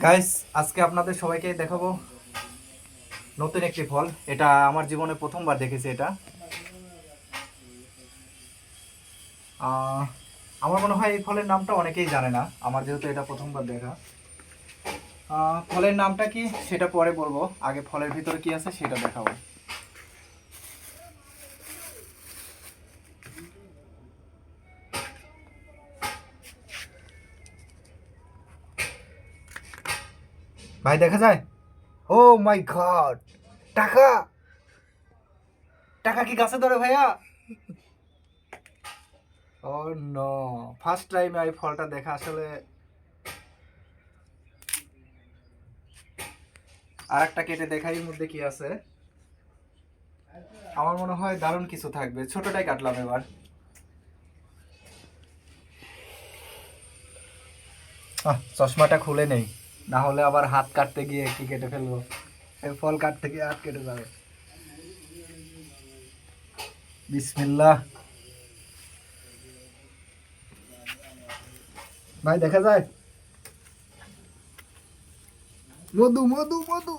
Guys, আজকে আপনাদের সবাইকে দেখাবো নতুন একটি ফল। এটা আমার জীবনে প্রথমবার দেখেছি। এটা আহ, আমার মনে হয় এই ফলের নামটা অনেকেই জানে না, আমার যেহেতু এটা প্রথমবার দেখা। ফলের নামটা কি সেটা পরে বলবো, আগে ফলের ভিতরে কি আছে সেটা দেখাবো। ভাই দেখা যায়? ও মাই গড! টাকা! টাকা কি গাছে ধরে ভাইয়া? ও নো, ফার্স্ট টাইম এই ফলটা দেখা। আসলে আর একটা কেটে দেখাই এর মধ্যে কি আছে। আমার মনে হয় দারুণ কিছু থাকবে। ছোটটাই কাটলাম এবার। চশমাটা খুলে নেই, না হলে আবার হাত কাটতে গিয়ে কি কেটে ফেলবো। এই ফল কাটতে গিয়ে হাত কেটে যাবে। বিসমিল্লাহ। ভাই দেখা যায়? মধু মধু মধু!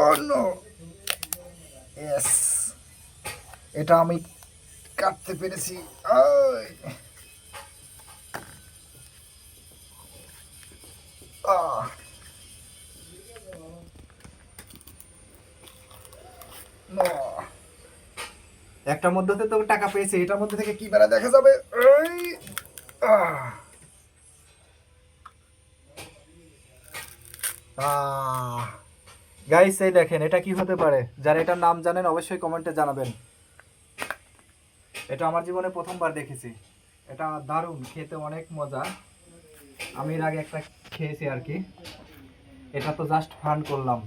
ও নো! ইয়েস, এটা আমি কাটতে পেরেছি। ওই! আহ! নো! একটার মধ্যে তো টাকা পেয়েছি, এটার মধ্যে থেকে কি বেড়া দেখা যাবে। এই! আহ! আহ! গাইস, এই দেখেন এটা কি হতে পারে। যারা এটার নাম জানেন অবশ্যই কমেন্টে জানাবেন। এটা আমার জীবনে প্রথমবার দেখেছি। এটা দারুণ খেতে, অনেক মজা। আমি এর আগে একটা খেয়েছি আর কি। এটা তো জাস্ট ফান করলাম।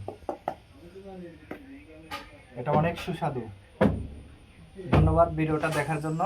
এটা অনেক সুস্বাদু। ধন্যবাদ ভিডিওটা দেখার জন্য।